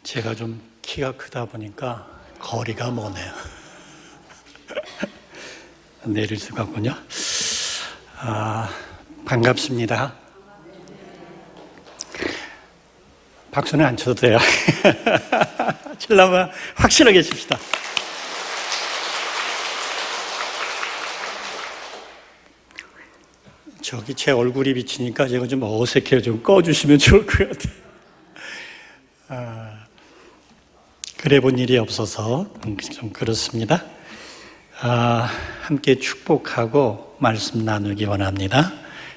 제가 좀 키가 크다 보니까 거리가 머네요. 내릴 수가 없군요. 반갑습니다. 박수는 안 쳐도 돼요. 칠라면 확실하게 칩시다. 저기 제 얼굴이 비치니까 제가 좀 어색해요. 좀 꺼주시면 좋을 것 같아요. 그래 본 일이 없어서 좀 그렇습니다. 함께 축복하고 말씀 나누기 원합니다.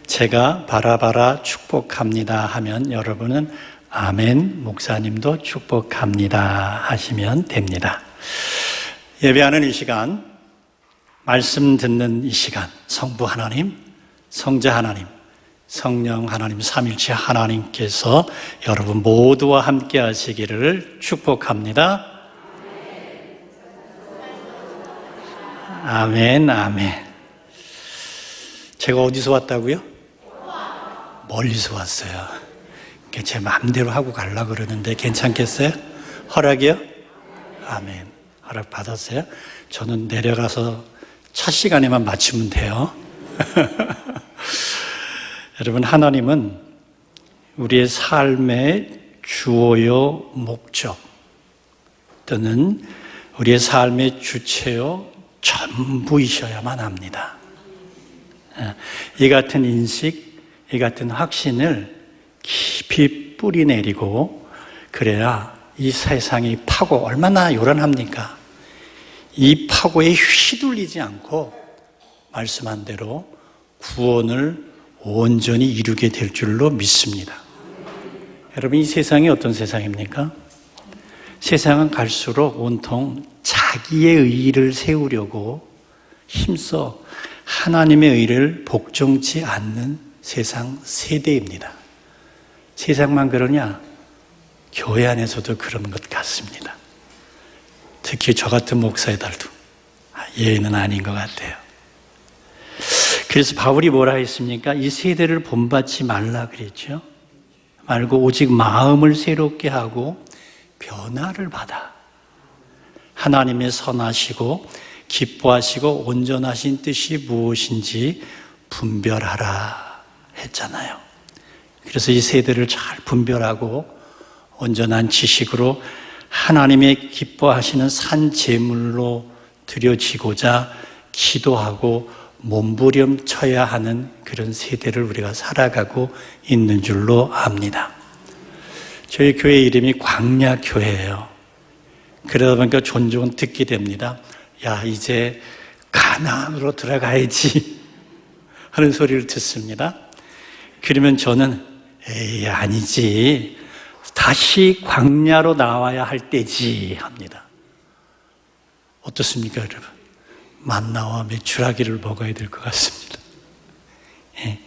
제가 바라바라 축복합니다 하면 여러분은 아멘, 목사님도 축복합니다 하시면 됩니다. 예배하는 이 시간, 말씀 듣는 이 시간, 성부 하나님, 성자 하나님, 성령 하나님, 삼일체 하나님께서 여러분 모두와 함께 하시기를 축복합니다. 아멘, 아멘. 제가 어디서 왔다고요? 멀리서 왔어요. 제 마음대로 하고 가려고 그러는데 괜찮겠어요? 허락이요? 아멘. 허락 받았어요? 저는 내려가서 차 시간에만 맞추면 돼요. 여러분, 하나님은 우리의 삶의 주어요 목적 또는 우리의 삶의 주체요 전부이셔야만 합니다. 이 같은 인식, 이 같은 확신을 깊이 뿌리내리고 그래야 이 세상의 파고 얼마나 요란합니까? 이 파고에 휘둘리지 않고 말씀한 대로 구원을 온전히 이루게 될 줄로 믿습니다. 여러분, 이 세상이 어떤 세상입니까? 세상은 갈수록 온통 자기의 의의를 세우려고 힘써 하나님의 의를 복종치 않는 세상 세대입니다. 세상만 그러냐? 교회 안에서도 그런 것 같습니다. 특히 저 같은 목사들도 예외는 아닌 것 같아요. 그래서 바울이 뭐라 했습니까? 이 세대를 본받지 말라 그랬죠. 말고 오직 마음을 새롭게 하고 변화를 받아 하나님의 선하시고 기뻐하시고 온전하신 뜻이 무엇인지 분별하라 했잖아요. 그래서 이 세대를 잘 분별하고 온전한 지식으로 하나님의 기뻐하시는 산 제물로 드려지고자 기도하고 몸부림쳐야 하는 그런 세대를 우리가 살아가고 있는 줄로 압니다. 저희 교회 이름이 광야교회예요. 그러다 보니까 종종 듣게 됩니다. 야, 이제 가나안으로 들어가야지 하는 소리를 듣습니다. 그러면 저는 에이, 아니지. 다시 광야로 나와야 할 때지 합니다. 어떻습니까, 여러분? 만나와 메추라기를 먹어야 될 것 같습니다. 예.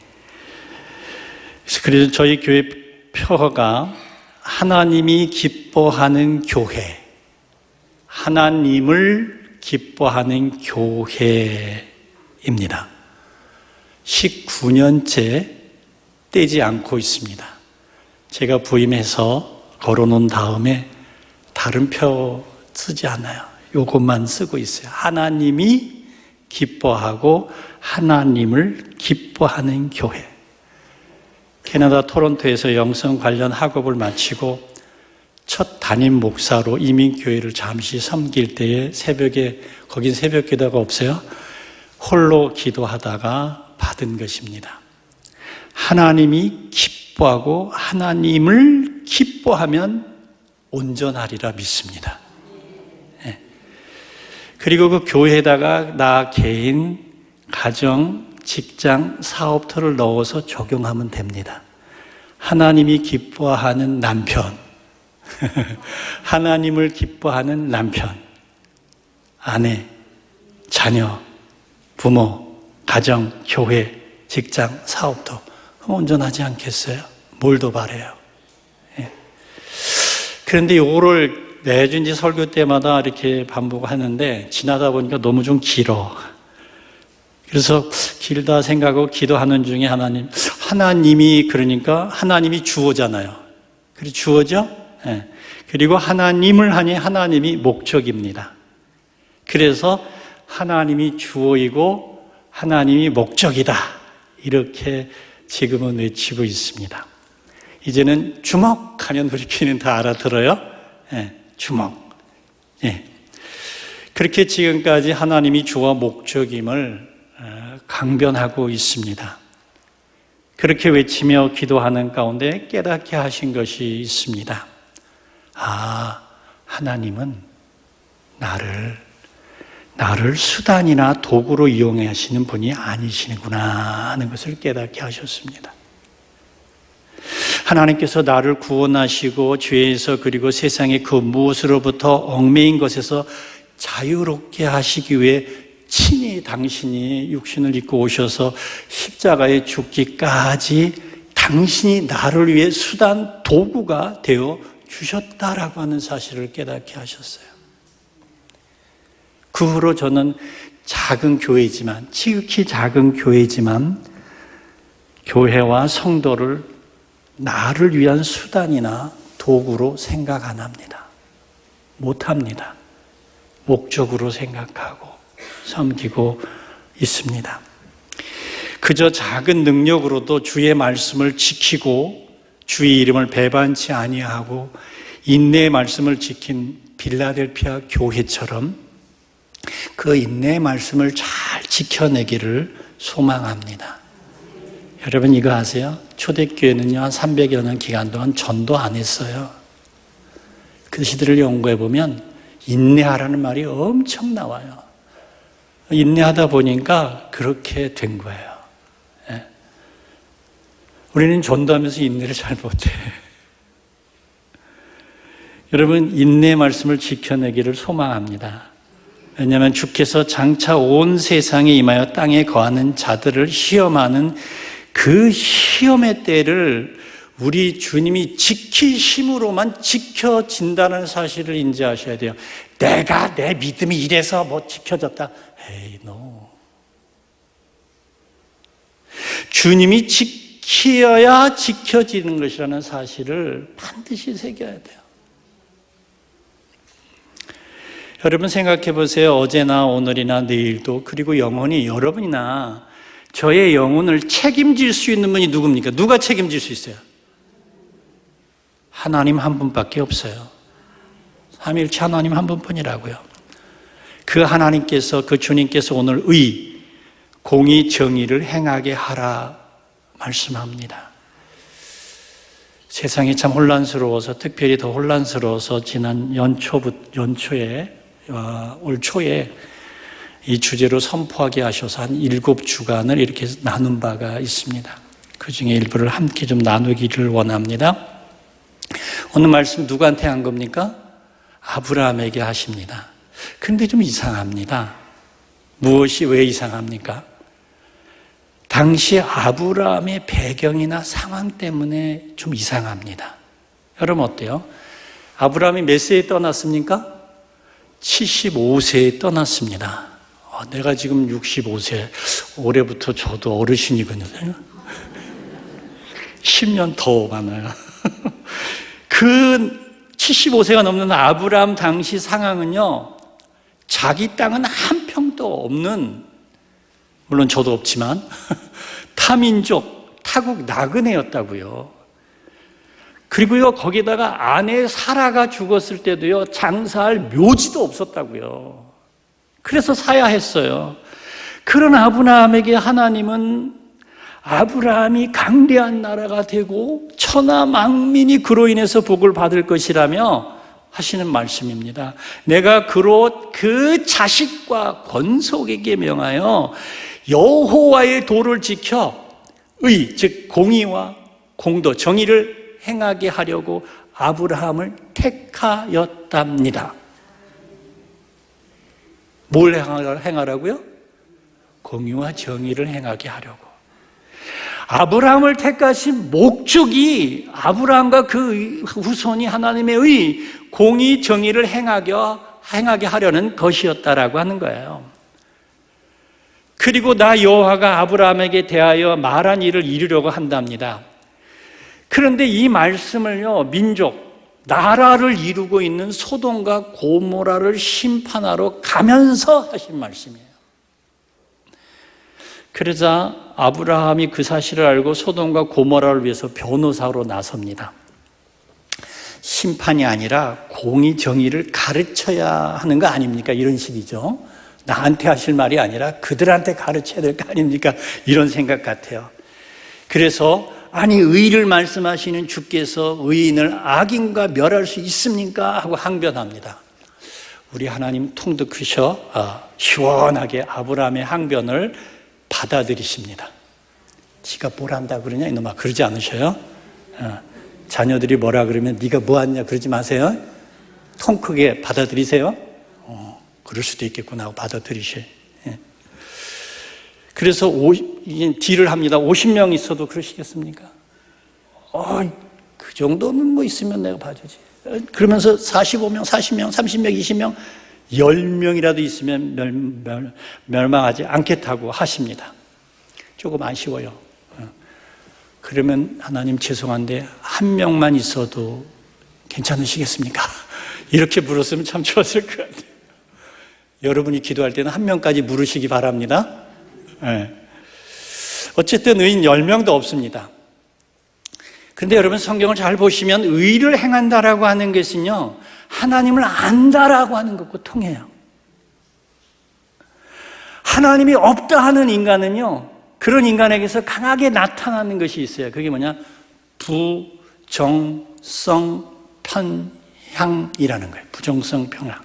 그래서 저희 교회 표어가 하나님이 기뻐하는 교회, 하나님을 기뻐하는 교회입니다. 19년째 떼지 않고 있습니다. 제가 부임해서 걸어놓은 다음에 다른 표 쓰지 않아요. 이것만 쓰고 있어요. 하나님이 기뻐하고 하나님을 기뻐하는 교회. 캐나다 토론토에서 영성 관련 학업을 마치고 첫 담임 목사로 이민교회를 잠시 섬길 때에 새벽에, 거긴 새벽 기도가 없어요. 홀로 기도하다가 받은 것입니다. 하나님이 기뻐하고 하나님을 기뻐하면 온전하리라 믿습니다. 네. 그리고 그 교회에다가 나 개인, 가정, 직장, 사업터를 넣어서 적용하면 됩니다. 하나님이 기뻐하는 남편, 하나님을 기뻐하는 남편, 아내, 자녀, 부모, 가정, 교회, 직장, 사업도 온전하지 않겠어요? 뭘 더 바래요? 예. 그런데 이거를 매주 이제 설교 때마다 이렇게 반복하는데 지나다 보니까 너무 좀 길어. 그래서 길다 생각하고 기도하는 중에 하나님이 그러니까 하나님이 주어잖아요. 그래 주어죠? 예. 그리고 하나님을 하니 하나님이 목적입니다. 그래서 하나님이 주어이고 하나님이 목적이다. 이렇게 지금은 외치고 있습니다. 이제는 주목하면 우리 교회는 다 알아들어요. 예, 주목. 예. 그렇게 지금까지 하나님이 주와 목적임을 강변하고 있습니다. 그렇게 외치며 기도하는 가운데 깨닫게 하신 것이 있습니다. 아, 하나님은 나를 수단이나 도구로 이용하시는 분이 아니시구나 하는 것을 깨닫게 하셨습니다. 하나님께서 나를 구원하시고 죄에서 그리고 세상의 그 무엇으로부터 얽매인 것에서 자유롭게 하시기 위해 친히 당신이 육신을 입고 오셔서 십자가에 죽기까지 당신이 나를 위해 수단, 도구가 되어 주셨다라고 하는 사실을 깨닫게 하셨어요. 그 후로 저는 작은 교회지만, 지극히 작은 교회지만 교회와 성도를 나를 위한 수단이나 도구로 생각 안 합니다. 못 합니다. 목적으로 생각하고 섬기고 있습니다. 그저 작은 능력으로도 주의 말씀을 지키고 주의 이름을 배반치 아니하고 인내의 말씀을 지킨 빌라델피아 교회처럼 그 인내의 말씀을 잘 지켜내기를 소망합니다. 여러분 이거 아세요? 초대교회는요 한 300여 년 기간 동안 전도 안 했어요. 그 시대를 연구해 보면 인내하라는 말이 엄청 나와요. 인내하다 보니까 그렇게 된 거예요. 예. 우리는 전도하면서 인내를 잘 못해. 여러분 인내의 말씀을 지켜내기를 소망합니다. 왜냐하면 주께서 장차 온 세상에 임하여 땅에 거하는 자들을 시험하는 그 시험의 때를 우리 주님이 지키심으로만 지켜진다는 사실을 인지하셔야 돼요. 내가 내 믿음이 이래서 뭐 지켜졌다. 에이, no. 주님이 지켜야 지켜지는 것이라는 사실을 반드시 새겨야 돼요. 여러분 생각해 보세요. 어제나 오늘이나 내일도 그리고 영원히 여러분이나 저의 영혼을 책임질 수 있는 분이 누굽니까? 누가 책임질 수 있어요? 하나님 한 분밖에 없어요. 삼위일체 하나님 한 분뿐이라고요. 그 하나님께서, 그 주님께서 오늘 의, 공의, 정의를 행하게 하라 말씀합니다. 세상이 참 혼란스러워서, 특별히 더 혼란스러워서 지난 연초에 올 초에 이 주제로 선포하게 하셔서 한 7주간을 이렇게 나눈 바가 있습니다. 그 중에 일부를 함께 좀 나누기를 원합니다. 오늘 말씀 누구한테 한 겁니까? 아브라함에게 하십니다. 그런데 좀 이상합니다. 무엇이 왜 이상합니까? 당시 아브라함의 배경이나 상황 때문에 좀 이상합니다. 여러분 어때요? 아브라함이 몇 세에 떠났습니까? 75세에 떠났습니다. 내가 지금 65세, 올해부터 저도 어르신이거든요. 10년 더 많아요. 그 75세가 넘는 아브라함 당시 상황은요, 자기 땅은 한 평도 없는, 물론 저도 없지만, 타민족, 타국 나그네였다고요. 그리고요, 거기다가 아내 사라가 죽었을 때도요, 장사할 묘지도 없었다고요. 그래서 사야 했어요. 그런 아브라함에게 하나님은 아브라함이 강대한 나라가 되고 천하 만민이 그로 인해서 복을 받을 것이라며 하시는 말씀입니다. 내가 그로 그 자식과 권속에게 명하여 여호와의 도를 지켜 의, 즉 공의와 공도, 정의를 행하게 하려고 아브라함을 택하였답니다. 뭘 행하라고요? 공의와 정의를 행하게 하려고. 아브라함을 택하신 목적이 아브라함과 그 후손이 하나님의 의, 공의, 정의를 행하게 하려는 것이었다라고 하는 거예요. 그리고 나 여호와가 아브라함에게 대하여 말한 일을 이루려고 한답니다. 그런데 이 말씀을요, 민족, 나라를 이루고 있는 소돔과 고모라를 심판하러 가면서 하신 말씀이에요. 그러자 아브라함이 그 사실을 알고 소돔과 고모라를 위해서 변호사로 나섭니다. 심판이 아니라 공의 정의를 가르쳐야 하는 거 아닙니까? 이런 식이죠. 나한테 하실 말이 아니라 그들한테 가르쳐야 될 거 아닙니까? 이런 생각 같아요. 그래서 아니 의를 말씀하시는 주께서 의인을 악인과 멸할 수 있습니까? 하고 항변합니다. 우리 하나님 통도 크셔 시원하게 아브라함의 항변을 받아들이십니다. 지가 뭘 한다 그러냐 이놈아, 그러지 않으셔요? 자녀들이 뭐라 그러면 네가 뭐 하냐 그러지 마세요. 통 크게 받아들이세요. 그럴 수도 있겠구나 하고 받아들이셔요. 그래서 딜을 합니다. 50명 있어도 그러시겠습니까? 그 정도는 뭐 있으면 내가 봐주지. 그러면서 45명, 40명, 30명, 20명, 10명이라도 있으면 멸망하지 않겠다고 하십니다. 조금 아쉬워요. 그러면 하나님 죄송한데 한 명만 있어도 괜찮으시겠습니까? 이렇게 물었으면 참 좋았을 것 같아요. 여러분이 기도할 때는 한 명까지 물으시기 바랍니다. 어쨌든 의인 10명도 없습니다. 근데 여러분 성경을 잘 보시면 의를 행한다라고 하는 것은요, 하나님을 안다라고 하는 것과 통해요. 하나님이 없다 하는 인간은요, 그런 인간에게서 강하게 나타나는 것이 있어요. 그게 뭐냐? 부정성 편향이라는 거예요. 부정성 편향.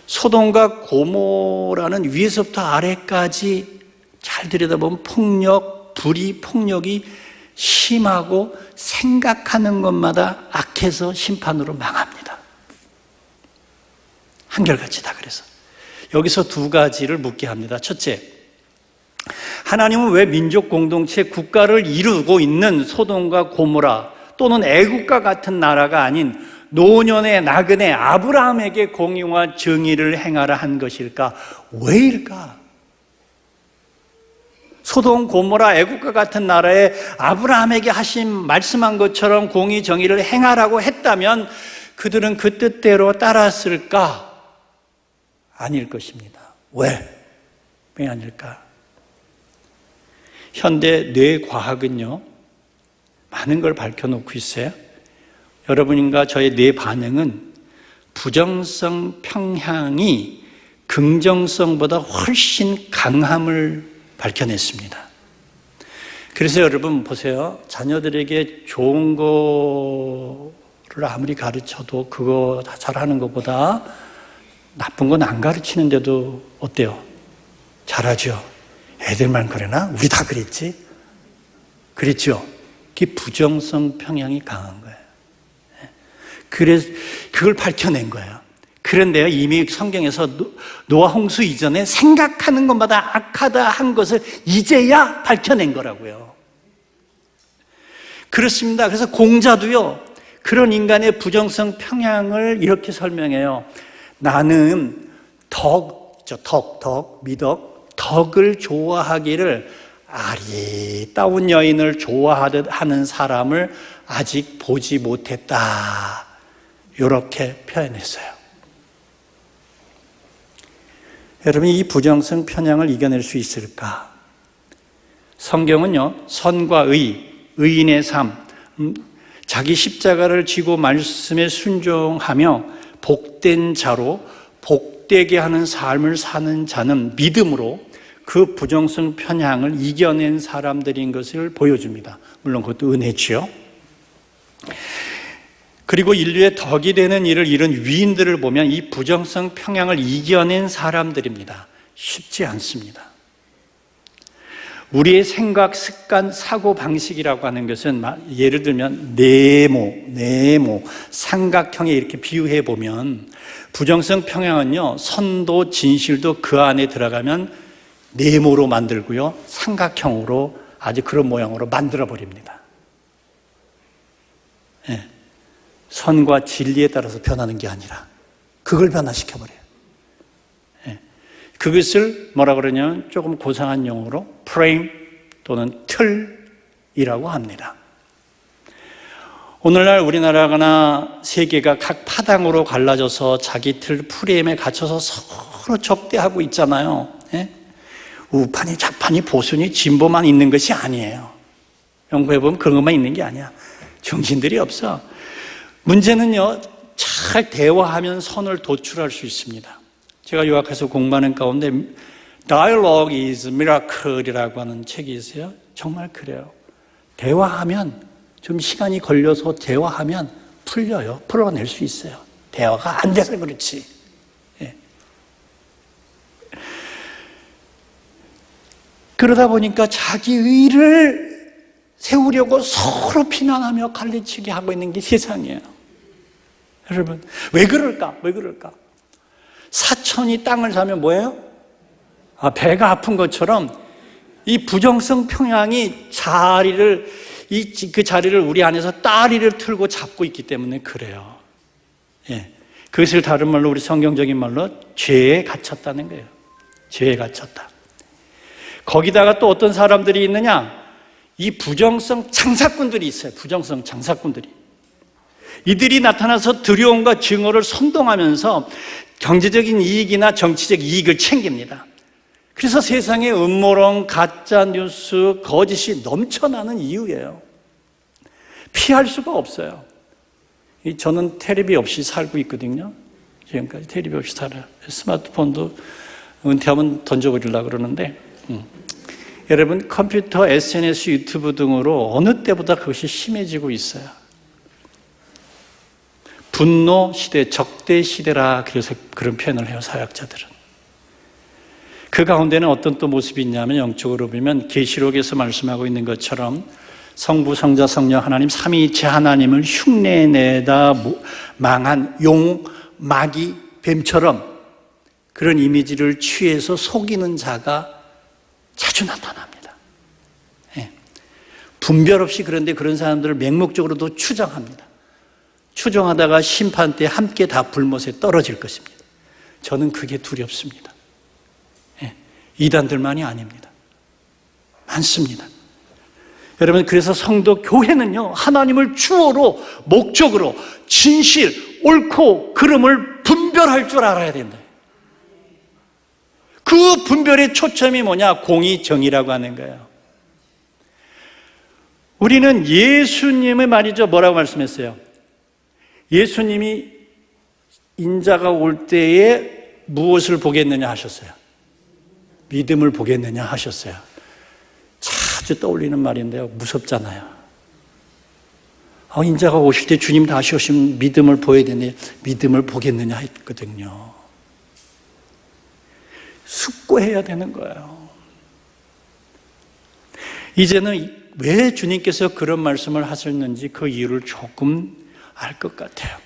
소돔과 고모라는 위에서부터 아래까지 잘 들여다보면 불의, 폭력이 심하고 생각하는 것마다 악해서 심판으로 망합니다. 한결같이 다 그래서. 여기서 두 가지를 묻게 합니다. 첫째, 하나님은 왜 민족 공동체 국가를 이루고 있는 소돔과 고모라 또는 애국과 같은 나라가 아닌 노년의 나그네 아브라함에게 공의와 정의를 행하라 한 것일까? 왜일까? 소돔, 고모라, 애국과 같은 나라에 아브라함에게 말씀한 것처럼 공의, 정의를 행하라고 했다면 그들은 그 뜻대로 따랐을까? 아닐 것입니다. 왜? 왜 아닐까? 현대 뇌과학은요, 많은 걸 밝혀놓고 있어요. 여러분과 저의 뇌 반응은 부정성 평향이 긍정성보다 훨씬 강함을 밝혀냈습니다. 그래서 여러분 보세요. 자녀들에게 좋은 거를 아무리 가르쳐도 그거 다 잘하는 것보다 나쁜 건 안 가르치는데도 어때요? 잘하죠. 애들만 그러나? 우리 다 그랬지? 그랬죠? 그게 부정성 평향이 강한 거예요. 그래서 그걸 밝혀낸 거예요. 그런데요, 이미 성경에서 노아 홍수 이전에 생각하는 것마다 악하다 한 것을 이제야 밝혀낸 거라고요. 그렇습니다. 그래서 공자도요, 그런 인간의 부정성 평향을 이렇게 설명해요. 나는 덕을 좋아하기를 아리따운 여인을 좋아하듯 하는 사람을 아직 보지 못했다. 이렇게 표현했어요. 여러분, 이 부정성 편향을 이겨낼 수 있을까? 성경은요, 선과 의인의 삶, 자기 십자가를 지고 말씀에 순종하며 복된 자로 복되게 하는 삶을 사는 자는 믿음으로 그 부정성 편향을 이겨낸 사람들인 것을 보여줍니다. 물론 그것도 은혜지요. 그리고 인류의 덕이 되는 일을 이룬 위인들을 보면 이 부정성 평향을 이겨낸 사람들입니다. 쉽지 않습니다. 우리의 생각, 습관, 사고 방식이라고 하는 것은 예를 들면 네모, 삼각형에 이렇게 비유해 보면 부정성 평향은요, 선도, 진실도 그 안에 들어가면 네모로 만들고요, 삼각형으로 아주 그런 모양으로 만들어 버립니다. 네. 선과 진리에 따라서 변하는 게 아니라 그걸 변화시켜 버려요. 네. 그것을 뭐라 그러냐면 조금 고상한 용어로 프레임 또는 틀이라고 합니다. 오늘날 우리나라나 세계가 각 파당으로 갈라져서 자기 틀 프레임에 갇혀서 서로 적대하고 있잖아요. 예? 우판이 좌판이 보수니 진보만 있는 것이 아니에요. 연구해 보면 그런 것만 있는 게 아니야. 정신들이 없어. 문제는요, 잘 대화하면 선을 도출할 수 있습니다. 제가 유학해서 공부하는 가운데 Dialogue is Miracle이라고 하는 책이 있어요. 정말 그래요. 대화하면, 좀 시간이 걸려서 대화하면 풀려요. 풀어낼 수 있어요. 대화가 안 돼서 그렇지. 예. 그러다 보니까 자기 의를 세우려고 서로 비난하며 갈리치게 하고 있는 게 세상이에요. 여러분, 왜 그럴까? 왜 그럴까? 사천이 땅을 사면 뭐예요? 배가 아픈 것처럼 이 부정성 평양이 그 자리를 우리 안에서 따리를 틀고 잡고 있기 때문에 그래요. 예. 그것을 다른 말로, 우리 성경적인 말로 죄에 갇혔다는 거예요. 죄에 갇혔다. 거기다가 또 어떤 사람들이 있느냐? 이 부정성 장사꾼들이 있어요. 부정성 장사꾼들이. 이들이 나타나서 두려움과 증오를 선동하면서 경제적인 이익이나 정치적 이익을 챙깁니다. 그래서 세상에 음모론, 가짜뉴스, 거짓이 넘쳐나는 이유예요. 피할 수가 없어요. 저는 테레비 없이 살고 있거든요. 지금까지 테레비 없이 살아요. 스마트폰도 은퇴하면 던져버리려고 그러는데, 여러분, 컴퓨터, SNS, 유튜브 등으로 어느 때보다 그것이 심해지고 있어요. 분노 시대, 적대 시대라 그래서 그런 표현을 해요, 사역자들은. 그 가운데는 어떤 또 모습이 있냐면, 영적으로 보면 계시록에서 말씀하고 있는 것처럼 성부, 성자, 성령 하나님 삼위일체 하나님을 흉내내다 망한 용, 마귀, 뱀처럼 그런 이미지를 취해서 속이는 자가 자주 나타납니다. 예. 분별 없이, 그런데 그런 사람들을 맹목적으로도 추정합니다. 추정하다가 심판 때 함께 다 불못에 떨어질 것입니다. 저는 그게 두렵습니다. 예. 이단들만이 아닙니다. 많습니다. 여러분, 그래서 성도 교회는요, 하나님을 주어로, 목적으로 진실, 옳고 그름을 분별할 줄 알아야 된다. 그 분별의 초점이 뭐냐? 공의, 정의라고 하는 거예요. 우리는 예수님의 말이죠. 뭐라고 말씀했어요? 예수님이 인자가 올 때에 무엇을 보겠느냐 하셨어요? 믿음을 보겠느냐 하셨어요. 자주 떠올리는 말인데요. 무섭잖아요. 인자가 오실 때 주님 다시 오시면 믿음을 보여야 되네. 믿음을 보겠느냐 했거든요. 숙고해야 되는 거예요. 이제는 왜 주님께서 그런 말씀을 하셨는지 그 이유를 조금 알 것 같아요.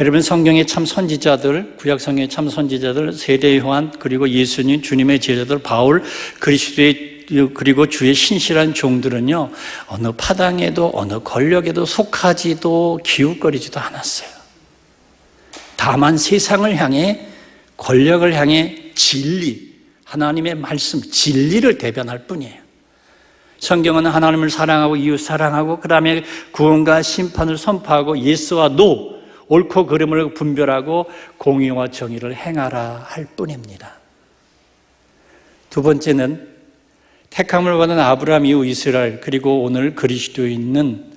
여러분, 성경의 참 선지자들, 구약 성경의 참 선지자들, 세례 요한, 그리고 예수님, 주님의 제자들, 바울, 그리스도의 그리고 주의 신실한 종들은요, 어느 파당에도 어느 권력에도 속하지도 기웃거리지도 않았어요. 다만 세상을 향해, 권력을 향해 진리, 하나님의 말씀, 진리를 대변할 뿐이에요. 성경은 하나님을 사랑하고 이웃 사랑하고 그 다음에 구원과 심판을 선포하고 예스와 노, 옳고 그름을 분별하고 공의와 정의를 행하라 할 뿐입니다. 두 번째는 택함을 받은 아브라함 이후 이스라엘, 그리고 오늘 그리스도인은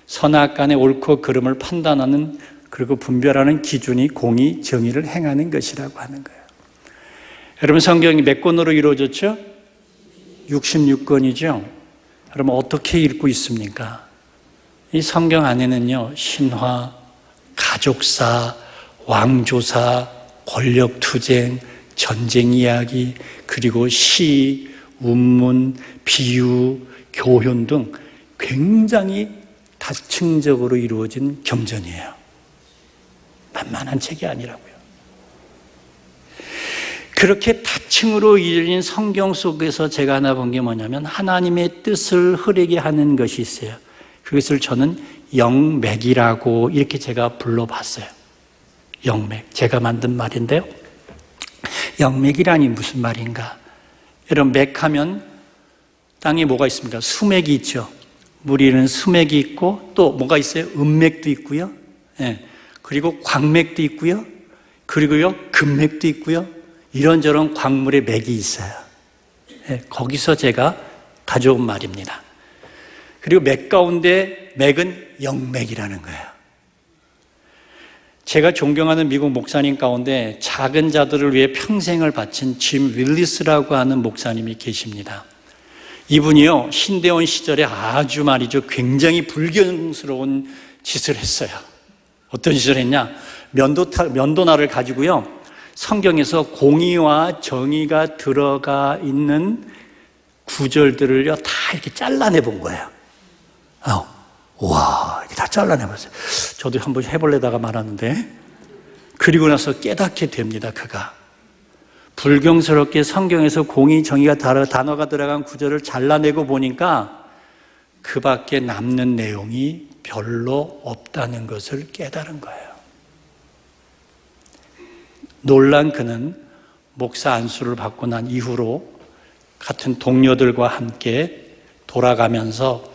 선악간의 옳고 그름을 판단하는, 그리고 분별하는 기준이 공의, 정의를 행하는 것이라고 하는 거예요. 여러분, 성경이 몇 권으로 이루어졌죠? 66권이죠. 여러분, 어떻게 읽고 있습니까? 이 성경 안에는요, 신화, 가족사, 왕조사, 권력투쟁, 전쟁 이야기, 그리고 시, 운문, 비유, 교훈 등 굉장히 다층적으로 이루어진 경전이에요. 만만한 책이 아니라고요. 그렇게 다층으로 이루어진 성경 속에서 제가 하나 본 게 뭐냐면, 하나님의 뜻을 흐리게 하는 것이 있어요. 그것을 저는 영맥이라고 이렇게 제가 불러봤어요. 영맥. 제가 만든 말인데요. 영맥이라니 무슨 말인가? 여러분, 맥하면 땅에 뭐가 있습니까? 수맥이 있죠. 우리는 수맥이 있고 또 뭐가 있어요? 음맥도 있고요. 예. 그리고 광맥도 있고요. 그리고요, 금맥도 있고요. 이런저런 광물의 맥이 있어요. 예. 거기서 제가 가져온 말입니다. 그리고 맥 가운데 맥은 영맥이라는 거예요. 제가 존경하는 미국 목사님 가운데 작은 자들을 위해 평생을 바친 짐 윌리스라고 하는 목사님이 계십니다. 이분이요, 신대원 시절에 아주 말이죠, 굉장히 불경스러운 짓을 했어요. 어떤 짓을 했냐? 면도날을 가지고요, 성경에서 공의와 정의가 들어가 있는 구절들을요, 다 이렇게 잘라내 본 거예요. 와, 이렇게 다 잘라내봤어요. 저도 한번 해보려다가 말았는데, 그리고 나서 깨닫게 됩니다, 그가. 불경스럽게 성경에서 공의, 정의가 단어가 들어간 구절을 잘라내고 보니까 그 밖에 남는 내용이 별로 없다는 것을 깨달은 거예요. 놀란 그는 목사 안수를 받고 난 이후로 같은 동료들과 함께 돌아가면서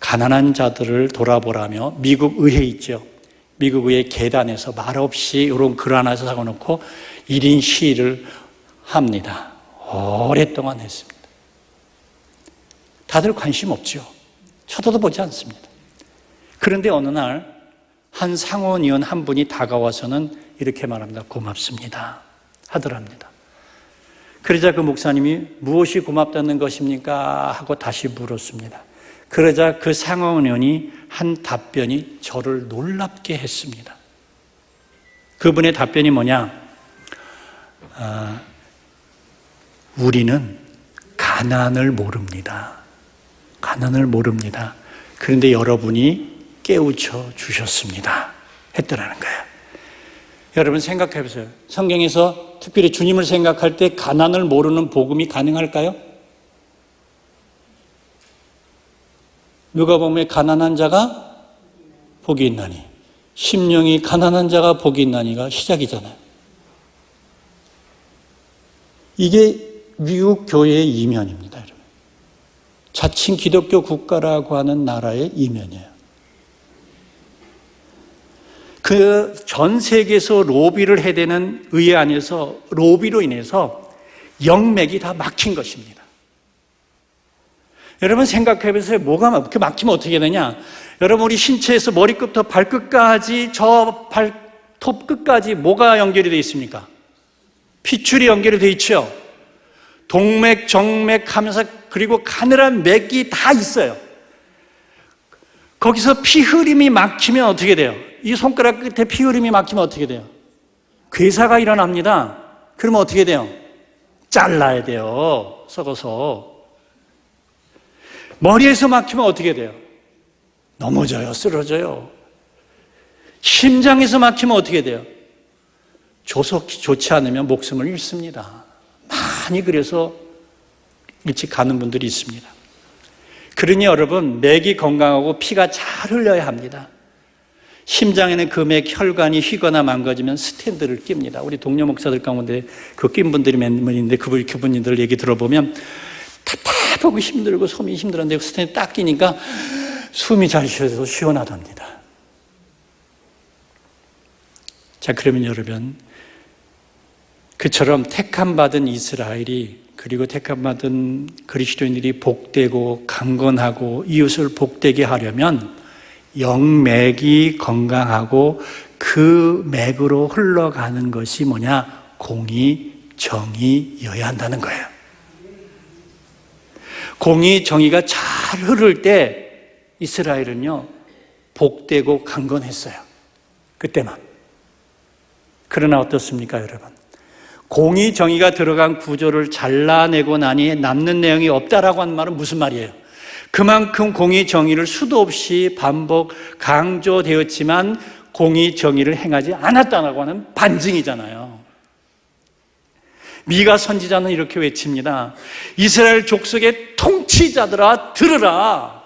가난한 자들을 돌아보라며 미국 의회 있죠. 미국 의회 계단에서 말없이 이런 글 하나 적어놓고 1인 시위를 합니다. 오랫동안 했습니다. 다들 관심 없죠. 쳐다도 보지 않습니다. 그런데 어느 날 한 상원 의원 한 분이 다가와서는 이렇게 말합니다. 고맙습니다 하더랍니다. 그러자 그 목사님이 무엇이 고맙다는 것입니까? 하고 다시 물었습니다. 그러자 그 상원 의원이 한 답변이 저를 놀랍게 했습니다. 그분의 답변이 뭐냐? 우리는 가난을 모릅니다. 가난을 모릅니다. 그런데 여러분이 깨우쳐 주셨습니다. 했더라는 거예요. 여러분 생각해 보세요. 성경에서 특별히 주님을 생각할 때 가난을 모르는 복음이 가능할까요? 누가복음에 가난한 자가 복이 있나니, 심령이 가난한 자가 복이 있나니가 시작이잖아요. 이게 미국 교회의 이면입니다, 여러분. 자칭 기독교 국가라고 하는 나라의 이면이에요. 그 전 세계에서 로비를 해대는 의회 안에서 로비로 인해서 영맥이 다 막힌 것입니다. 여러분 생각해 보세요. 뭐가 막히면 어떻게 되냐? 여러분 우리 신체에서 머리끝부터 발끝까지 저 발톱 끝까지 뭐가 연결이 되어 있습니까? 핏줄이 연결이 되어 있죠. 동맥, 정맥 하면서 그리고 가늘한 맥이 다 있어요. 거기서 피 흐름이 막히면 어떻게 돼요? 이 손가락 끝에 피 흐름이 막히면 어떻게 돼요? 괴사가 일어납니다. 그러면 어떻게 돼요? 잘라야 돼요. 썩어서. 머리에서 막히면 어떻게 돼요? 넘어져요. 쓰러져요. 심장에서 막히면 어떻게 돼요? 조속히 좋지 않으면 목숨을 잃습니다. 많이 그래서 일찍 가는 분들이 있습니다. 그러니 여러분, 맥이 건강하고 피가 잘 흘러야 합니다. 심장에는 그 맥 혈관이 휘거나 망가지면 스탠드를 낍니다. 우리 동료 목사들 가운데 그 낀 분들이 몇 분 있는데 그분들 얘기 들어보면 답답하고 힘들고 숨이 힘들었는데 스탠드 딱 끼니까 숨이 잘 쉬어서 시원하답니다. 자, 그러면 여러분, 그처럼 택함받은 이스라엘이 그리고 택함받은 그리스도인들이 복되고 강건하고 이웃을 복되게 하려면 영맥이 건강하고 그 맥으로 흘러가는 것이 뭐냐? 공의, 정의여야 한다는 거예요. 공의, 정의가 잘 흐를 때 이스라엘은요, 복되고 강건했어요. 그때만. 그러나 어떻습니까, 여러분? 공의, 정의가 들어간 구조를 잘라내고 나니 남는 내용이 없다라고 하는 말은 무슨 말이에요? 그만큼 공의, 정의를 수도 없이 반복, 강조되었지만 공의, 정의를 행하지 않았다라고 하는 반증이잖아요. 미가 선지자는 이렇게 외칩니다. 이스라엘 족속의 통치자들아 들으라.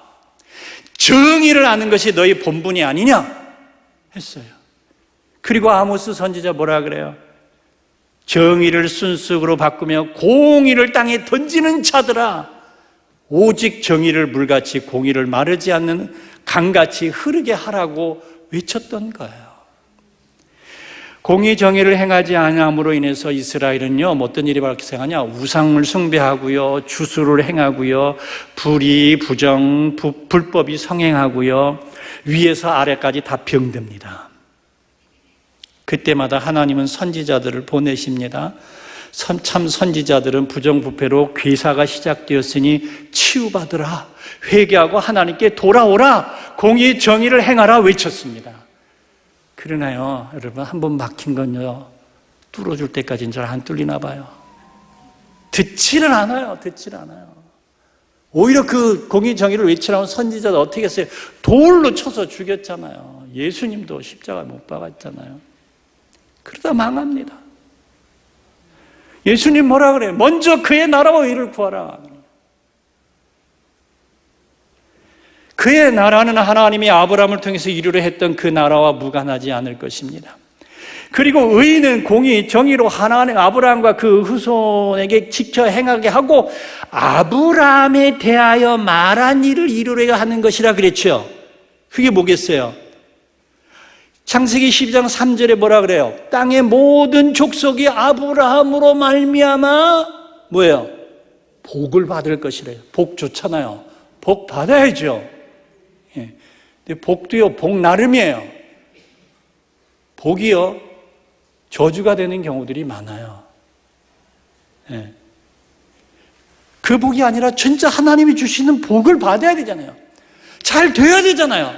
정의를 아는 것이 너희 본분이 아니냐 했어요. 그리고 아모스 선지자 뭐라 그래요? 정의를 순수으로 바꾸며 공의를 땅에 던지는 자들아 오직 정의를 물같이 공의를 마르지 않는 강같이 흐르게 하라고 외쳤던 거예요. 공의 정의를 행하지 아니함으로 인해서 이스라엘은요, 어떤 일이 발생하냐? 우상을 숭배하고요, 주술을 행하고요, 불의, 부정, 불법이 성행하고요, 위에서 아래까지 다 병듭니다. 그때마다 하나님은 선지자들을 보내십니다. 참 선지자들은 부정부패로 괴사가 시작되었으니 치유받으라, 회개하고 하나님께 돌아오라, 공의 정의를 행하라 외쳤습니다. 그러나요, 여러분, 한번 막힌 건요, 뚫어줄 때까지는 잘 안 뚫리나 봐요. 듣지를 않아요. 오히려 그 공의 정의를 외치라는 선지자들 어떻게 했어요? 돌로 쳐서 죽였잖아요. 예수님도 십자가 못 박았잖아요. 그러다 망합니다. 예수님 뭐라 그래요? 먼저 그의 나라와 의를 구하라. 그의 나라는 하나님이 아브라함을 통해서 이루려 했던 그 나라와 무관하지 않을 것입니다. 그리고 의는 공의, 정의로 하나님 아브라함과 그 후손에게 지켜 행하게 하고 아브라함에 대하여 말한 일을 이루려 하는 것이라 그랬죠. 그게 뭐겠어요? 창세기 12장 3절에 뭐라 그래요? 땅의 모든 족속이 아브라함으로 말미암아 뭐예요? 복을 받을 것이래요. 복 좋잖아요. 복 받아야죠. 예. 근데 복도요, 복 나름이에요. 복이요, 저주가 되는 경우들이 많아요. 예. 그 복이 아니라 진짜 하나님이 주시는 복을 받아야 되잖아요. 잘 돼야 되잖아요.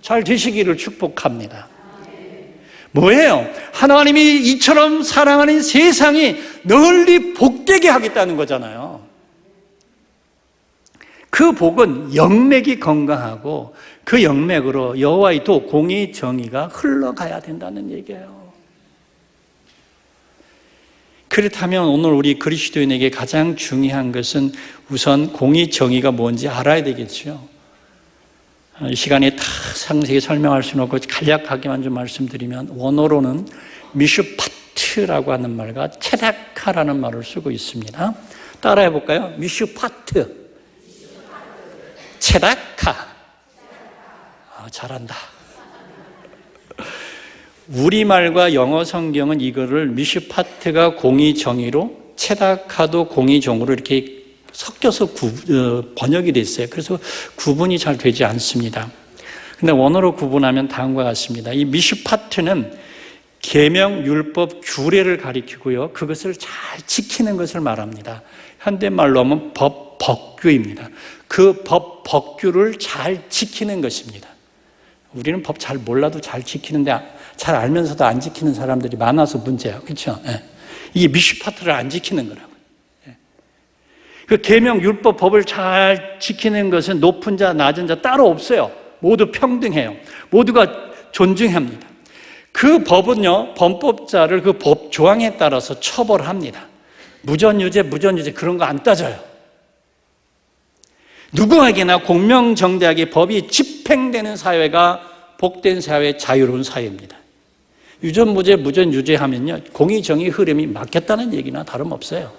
잘 되시기를 축복합니다. 뭐예요? 하나님이 이처럼 사랑하는 세상이 널리 복되게 하겠다는 거잖아요. 그 복은 영맥이 건강하고 그 영맥으로 여호와의 도, 공의, 정의가 흘러가야 된다는 얘기예요. 그렇다면 오늘 우리 그리스도인에게 가장 중요한 것은 우선 공의, 정의가 뭔지 알아야 되겠죠. 이 시간에 다 상세히 설명할 수는 없고 간략하게만 좀 말씀드리면, 원어로는 미슈파트라고 하는 말과 체다카라는 말을 쓰고 있습니다. 따라해 볼까요? 미슈파트, 체다카. 잘한다. 우리말과 영어 성경은 이거를 미슈파트가 공의 정의로, 체다카도 공의 정의로 이렇게 섞여서 번역이 됐어요. 그래서 구분이 잘 되지 않습니다. 근데 원어로 구분하면 다음과 같습니다. 이 미슈파트는 계명, 율법, 규례를 가리키고요, 그것을 잘 지키는 것을 말합니다. 현대말로 하면 법, 법규입니다. 그 법, 법규를 잘 지키는 것입니다. 우리는 법 잘 몰라도 잘 지키는데 잘 알면서도 안 지키는 사람들이 많아서 문제예요. 그렇죠? 예. 이게 미슈파트를 안 지키는 거라고요. 예. 그 계명, 율법, 법을 잘 지키는 것은 높은 자, 낮은 자 따로 없어요. 모두 평등해요. 모두가 존중합니다. 그 법은요, 범법자를 그 법 조항에 따라서 처벌합니다. 무전유죄, 무전유죄 그런 거 안 따져요. 누구에게나 공명정대하게 법이 집행되는 사회가 복된 사회, 자유로운 사회입니다. 유전무죄, 무전유죄 하면요, 공의정의 흐름이 막혔다는 얘기나 다름없어요.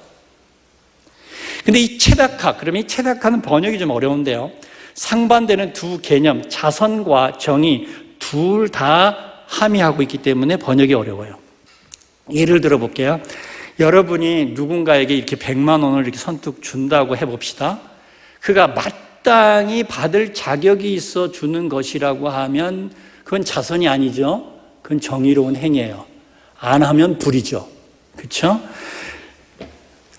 근데 이 체다카, 그러면 이 체다카는 번역이 좀 어려운데요, 상반되는 두 개념, 자선과 정의 둘 다 함의하고 있기 때문에 번역이 어려워요. 예를 들어 볼게요. 여러분이 누군가에게 이렇게 100만 원을 이렇게 선뜻 준다고 해봅시다. 그가 마땅히 받을 자격이 있어 주는 것이라고 하면 그건 자선이 아니죠. 그건 정의로운 행위예요. 안 하면 불이죠. 그렇죠?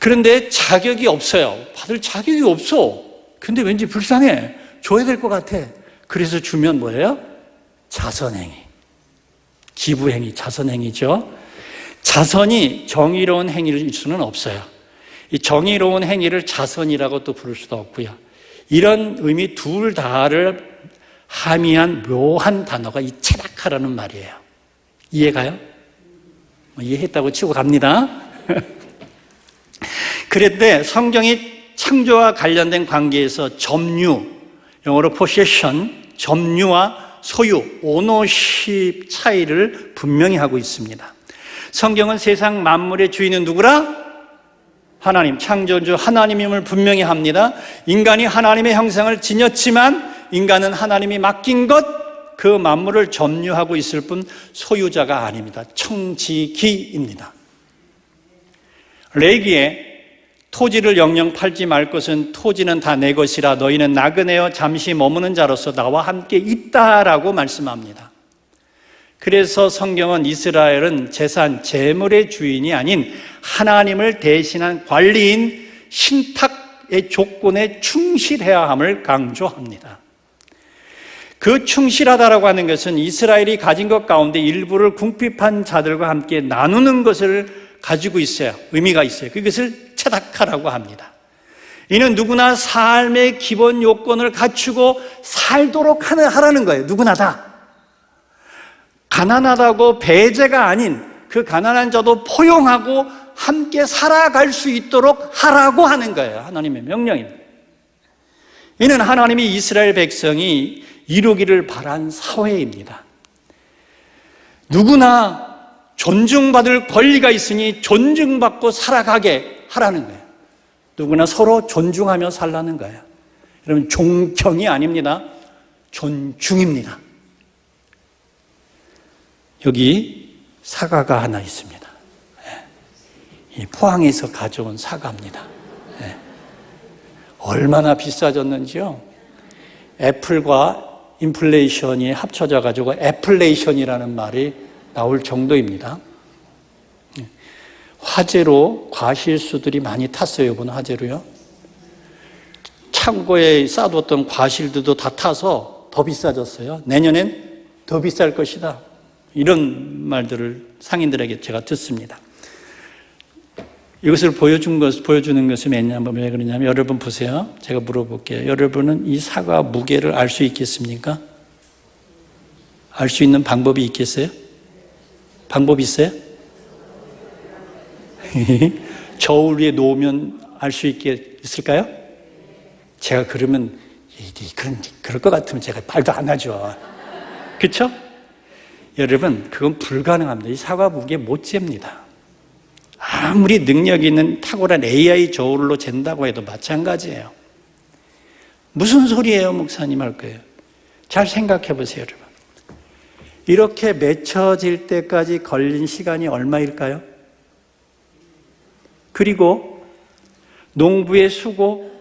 그런데 자격이 없어요. 받을 자격이 없어. 근데 왠지 불쌍해. 줘야 될 것 같아. 그래서 주면 뭐예요? 자선행위. 기부행위, 자선행위죠. 자선이 정의로운 행위일 수는 없어요. 이 정의로운 행위를 자선이라고 또 부를 수도 없고요. 이런 의미 둘 다를 함의한 묘한 단어가 이 체다카라는 말이에요. 이해가요? 이해했다고 치고 갑니다. 그런데 성경이 창조와 관련된 관계에서 점유, 영어로 possession, 점유와 소유, 오너십 차이를 분명히 하고 있습니다. 성경은 세상 만물의 주인은 누구라? 하나님, 창조주 하나님임을 분명히 합니다. 인간이 하나님의 형상을 지녔지만 인간은 하나님이 맡긴 것, 그 만물을 점유하고 있을 뿐 소유자가 아닙니다. 청지기입니다. 레위기에 토지를 영영 팔지 말 것은 토지는 다 내 것이라 너희는 나그네여 잠시 머무는 자로서 나와 함께 있다라고 말씀합니다. 그래서 성경은 이스라엘은 재산, 재물의 주인이 아닌 하나님을 대신한 관리인 신탁의 조건에 충실해야 함을 강조합니다. 그 충실하다라고 하는 것은 이스라엘이 가진 것 가운데 일부를 궁핍한 자들과 함께 나누는 것을 가지고 있어요. 의미가 있어요. 그것을 체다카라고 합니다. 이는 누구나 삶의 기본 요건을 갖추고 살도록 하라는 거예요. 누구나 다. 가난하다고 배제가 아닌 그 가난한 자도 포용하고 함께 살아갈 수 있도록 하라고 하는 거예요. 하나님의 명령입니다. 이는 하나님이 이스라엘 백성이 이루기를 바란 사회입니다. 누구나 존중받을 권리가 있으니 존중받고 살아가게 하라는 거예요. 누구나 서로 존중하며 살라는 거예요. 여러분, 존경이 아닙니다. 존중입니다. 여기 사과가 하나 있습니다. 이 포항에서 가져온 사과입니다. 얼마나 비싸졌는지요. 애플과 인플레이션이 합쳐져 가지고 애플레이션이라는 말이 나올 정도입니다. 화재로 과실수들이 많이 탔어요. 이번 화재로요. 창고에 쌓아뒀던 과실들도 다 타서 더 비싸졌어요. 내년엔 더 비쌀 것이다. 이런 말들을 상인들에게 제가 듣습니다. 이것을 보여주는 것은 왜냐면 왜 그러냐면, 여러분 보세요. 제가 물어볼게요. 여러분은 이 사과 무게를 알 수 있겠습니까? 알 수 있는 방법이 있겠어요? 방법이 있어요? 저울 위에 놓으면 알 수 있을까요? 제가 그러면 그럴 것 같으면 제가 말도 안 하죠. 그렇죠? 여러분, 그건 불가능합니다. 이 사과 무게 못 잽니다. 아무리 능력 있는 탁월한 AI 저울로 잰다고 해도 마찬가지예요. 무슨 소리예요, 목사님 할 거예요. 잘 생각해 보세요, 여러분. 이렇게 맺혀질 때까지 걸린 시간이 얼마일까요? 그리고 농부의 수고,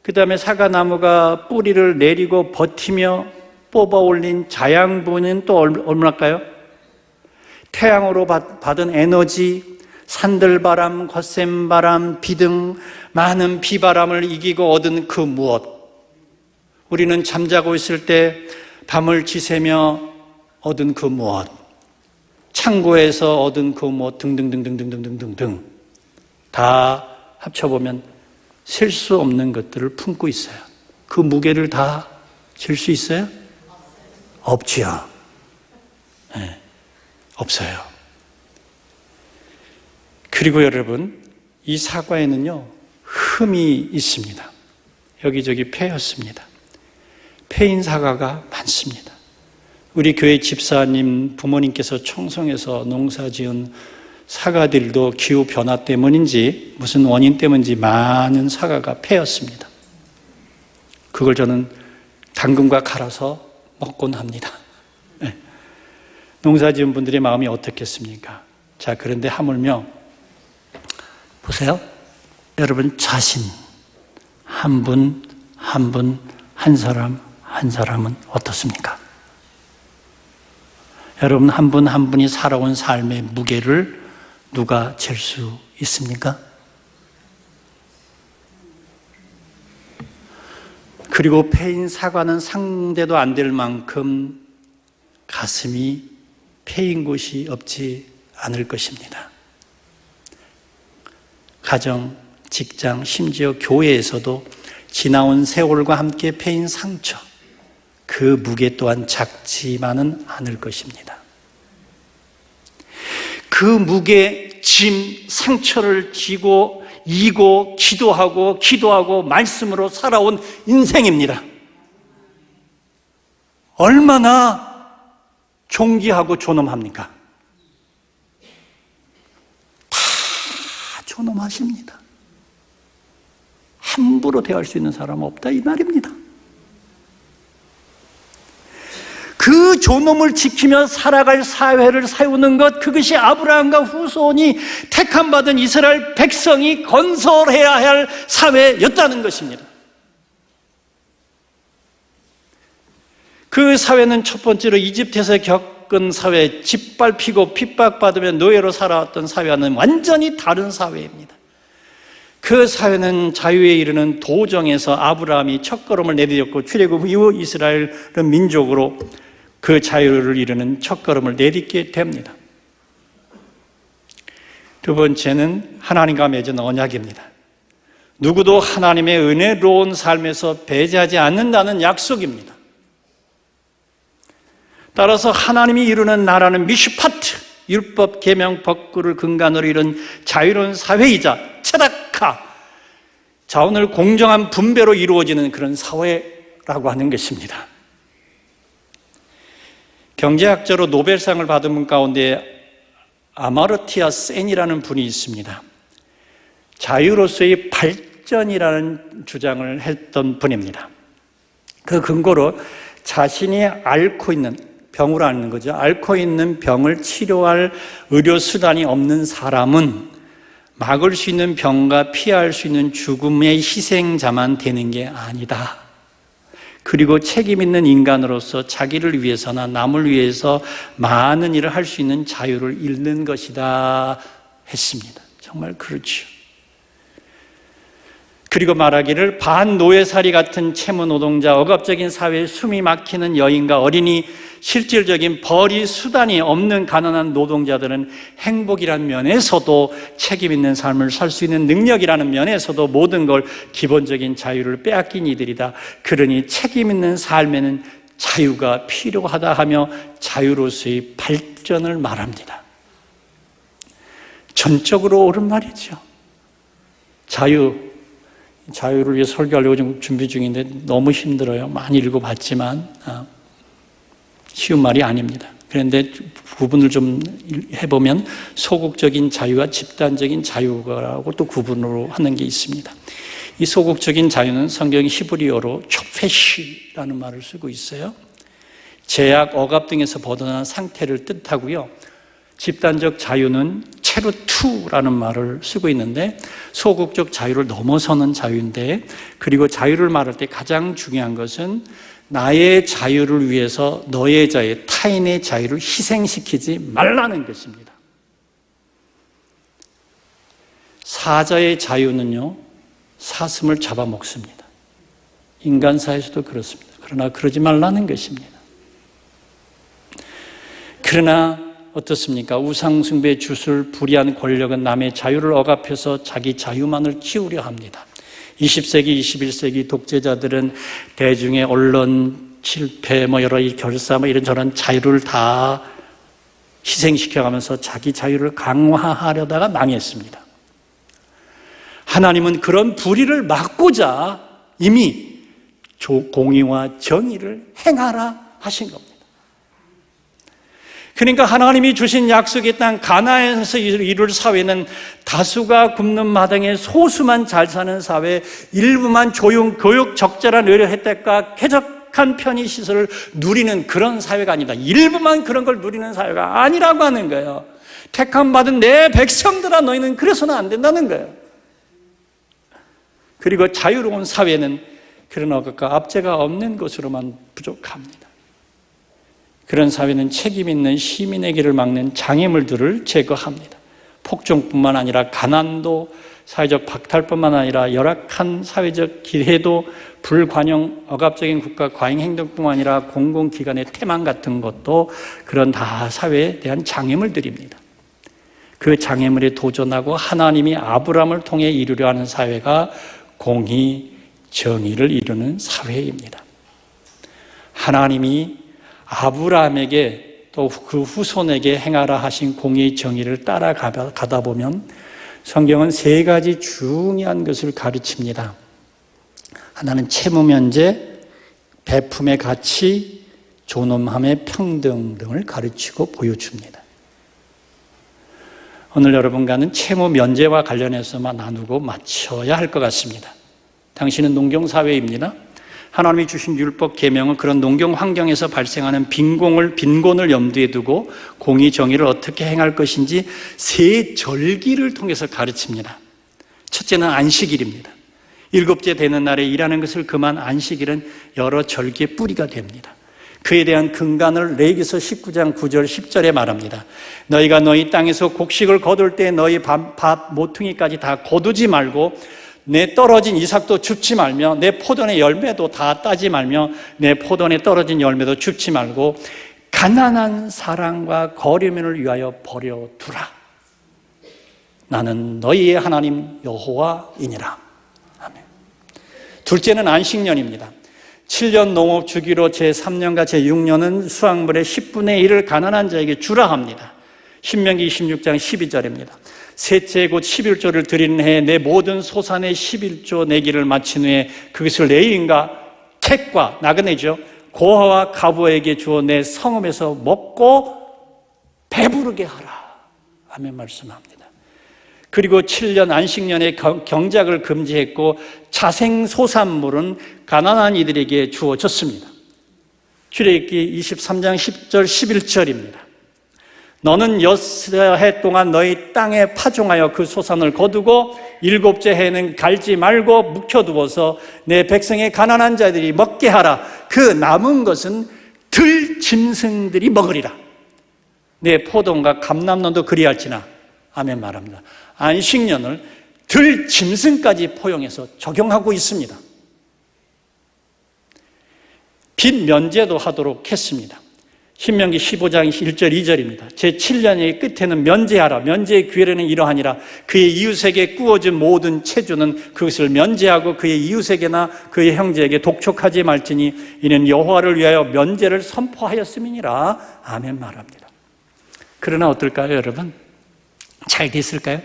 그 다음에 사과나무가 뿌리를 내리고 버티며 뽑아 올린 자양분은 또 얼마일까요? 태양으로 받은 에너지, 산들바람, 거센바람, 비 등 많은 비바람을 이기고 얻은 그 무엇, 우리는 잠자고 있을 때 밤을 지새며 얻은 그 무엇, 창고에서 얻은 그 무엇 등등등등등등등등 다 합쳐보면 셀 수 없는 것들을 품고 있어요. 그 무게를 다 질 수 있어요? 없지요. 네, 없어요. 그리고 여러분, 이 사과에는요, 흠이 있습니다. 여기저기 패였습니다. 패인 사과가 많습니다. 우리 교회 집사님 부모님께서 청송에서 농사 지은 사과들도 기후 변화 때문인지 무슨 원인 때문인지 많은 사과가 패였습니다. 그걸 저는 당근과 갈아서 먹곤 합니다. 네. 농사 지은 분들의 마음이 어떻겠습니까? 자, 그런데 하물며 보세요. 여러분, 자신 한 분, 한 분, 한 사람, 한 사람은 어떻습니까? 여러분, 한 분, 한 분이 살아온 삶의 무게를 누가 잴 수 있습니까? 그리고 패인 사과는 상대도 안 될 만큼 가슴이 패인 곳이 없지 않을 것입니다. 가정, 직장, 심지어 교회에서도 지나온 세월과 함께 패인 상처, 그 무게 또한 작지만은 않을 것입니다. 그 무게, 짐, 상처를 지고 이고 기도하고 말씀으로 살아온 인생입니다. 얼마나 존귀하고 존엄합니까? 다 존엄하십니다. 함부로 대할 수 있는 사람은 없다 이 말입니다. 그 존엄을 지키며 살아갈 사회를 세우는 것, 그것이 아브라함과 후손이 택함받은 이스라엘 백성이 건설해야 할 사회였다는 것입니다. 그 사회는 첫 번째로 이집트에서 겪은 사회, 짓밟히고 핍박받으며 노예로 살아왔던 사회와는 완전히 다른 사회입니다. 그 사회는 자유에 이르는 도정에서 아브라함이 첫걸음을 내디뎠고 출애굽 이후 이스라엘은 민족으로 그 자유를 이루는 첫걸음을 내딛게 됩니다. 두 번째는 하나님과 맺은 언약입니다. 누구도 하나님의 은혜로운 삶에서 배제하지 않는다는 약속입니다. 따라서 하나님이 이루는 나라는 미슈파트, 율법, 계명, 법구를 근간으로 이룬 자유로운 사회이자 체다카, 자원을 공정한 분배로 이루어지는 그런 사회라고 하는 것입니다. 경제학자로 노벨상을 받은 분 가운데 아마르티아 센이라는 분이 있습니다. 자유로서의 발전이라는 주장을 했던 분입니다. 그 근거로 자신이 앓고 있는, 병으로 앓는 거죠. 앓고 있는 병을 치료할 의료수단이 없는 사람은 막을 수 있는 병과 피할 수 있는 죽음의 희생자만 되는 게 아니다. 그리고 책임 있는 인간으로서 자기를 위해서나 남을 위해서 많은 일을 할 수 있는 자유를 잃는 것이다 했습니다. 정말 그렇죠. 그리고 말하기를 반노예살이 같은 채무 노동자, 억압적인 사회에 숨이 막히는 여인과 어린이, 실질적인 벌이 수단이 없는 가난한 노동자들은 행복이라는 면에서도 책임 있는 삶을 살 수 있는 능력이라는 면에서도 모든 걸 기본적인 자유를 빼앗긴 이들이다. 그러니 책임 있는 삶에는 자유가 필요하다 하며 자유로서의 발전을 말합니다. 전적으로 옳은 말이죠. 자유를 위해 설교하려고 지금 준비 중인데 너무 힘들어요. 많이 읽어봤지만 쉬운 말이 아닙니다. 그런데 구분을 좀 해보면 소극적인 자유와 집단적인 자유라고 또 구분으로 하는 게 있습니다. 이 소극적인 자유는 성경 히브리어로 초페시라는 말을 쓰고 있어요. 제약, 억압 등에서 벗어난 상태를 뜻하고요. 집단적 자유는 체르투라는 말을 쓰고 있는데 소극적 자유를 넘어서는 자유인데, 그리고 자유를 말할 때 가장 중요한 것은 나의 자유를 위해서 너의 자유, 타인의 자유를 희생시키지 말라는 것입니다. 사자의 자유는요, 사슴을 잡아먹습니다. 인간사에서도 그렇습니다. 그러나 그러지 말라는 것입니다. 그러나 어떻습니까? 우상숭배, 주술, 불의한 권력은 남의 자유를 억압해서 자기 자유만을 키우려 합니다. 20세기, 21세기 독재자들은 대중의 언론 실패, 여러 이 결사, 이런저런 자유를 다 희생시켜가면서 자기 자유를 강화하려다가 망했습니다. 하나님은 그런 불의를 막고자 이미 공의와 정의를 행하라 하신 겁니다. 그러니까 하나님이 주신 약속의 땅 가나안에서 이룰 사회는 다수가 굶는 마당에 소수만 잘 사는 사회, 일부만 조용, 교육, 적절한 의료 혜택과 쾌적한 편의 시설을 누리는 그런 사회가 아니다. 일부만 그런 걸 누리는 사회가 아니라고 하는 거예요. 택함 받은 내 백성들아, 너희는 그래서는 안 된다는 거예요. 그리고 자유로운 사회는 그런 억압과 압제가 없는 것으로만 부족합니다. 그런 사회는 책임 있는 시민의 길을 막는 장애물들을 제거합니다. 폭정뿐만 아니라 가난도, 사회적 박탈뿐만 아니라 열악한 사회적 기회도, 불관용, 억압적인 국가 과잉 행동뿐만 아니라 공공기관의 태만 같은 것도 그런 다 사회에 대한 장애물들입니다. 그 장애물에 도전하고 하나님이 아브라함을 통해 이루려 하는 사회가 공의, 정의를 이루는 사회입니다. 하나님이 아브라함에게 또 그 후손에게 행하라 하신 공의 정의를 따라가다 보면 성경은 세 가지 중요한 것을 가르칩니다. 하나는 채무 면제, 베품의 가치, 존엄함의 평등 등을 가르치고 보여줍니다. 오늘 여러분과는 채무 면제와 관련해서만 나누고 마쳐야 할 것 같습니다. 당신은 농경사회입니다. 하나님이 주신 율법 계명은 그런 농경 환경에서 발생하는 빈곤을 염두에 두고 공의 정의를 어떻게 행할 것인지 세 절기를 통해서 가르칩니다. 첫째는 안식일입니다. 일곱째 되는 날에 일하는 것을 금한 안식일은 여러 절기의 뿌리가 됩니다. 그에 대한 근간을 레위기서 19장 9절 10절에 말합니다. 너희가 너희 땅에서 곡식을 거둘 때 너희 밭 모퉁이까지 다 거두지 말고 내 떨어진 이삭도 줍지 말며 내 포도의 열매도 다 따지 말며 내 포도에 떨어진 열매도 줍지 말고 가난한 사람과 거류민을 위하여 버려두라. 나는 너희의 하나님 여호와이니라. 아멘. 둘째는 안식년입니다. 7년 농업 주기로 제3년과 제6년은 수확물의 10분의 1을 가난한 자에게 주라 합니다. 신명기 26장 12절입니다. 셋째 곧 11조를 드리는 해에 내 모든 소산의 11조 내기를 마친 후에 그것을 레위인과 객과 나그네죠, 고아와 가부에게 주어 내 성읍에서 먹고 배부르게 하라. 아멘 말씀합니다. 그리고 7년 안식년에 경작을 금지했고 자생소산물은 가난한 이들에게 주어졌습니다. 출애굽기 23장 10절 11절입니다. 너는 6해 동안 너희 땅에 파종하여 그 소산을 거두고 7째 해는 갈지 말고 묵혀두어서 내 백성의 가난한 자들이 먹게 하라. 그 남은 것은 들 짐승들이 먹으리라. 내 포도원과 감람론도 그리할지나. 아멘 말합니다. 안식년을 들 짐승까지 포용해서 적용하고 있습니다. 빚 면제도 하도록 했습니다. 신명기 15장 1절 2절입니다. 제7년의 끝에는 면제하라. 면제의 규례는 이러하니라. 그의 이웃에게 꾸어진 모든 체주는 그것을 면제하고 그의 이웃에게나 그의 형제에게 독촉하지 말지니 이는 여호와를 위하여 면제를 선포하였음이니라. 아멘 말합니다. 그러나 어떨까요, 여러분? 잘 됐을까요?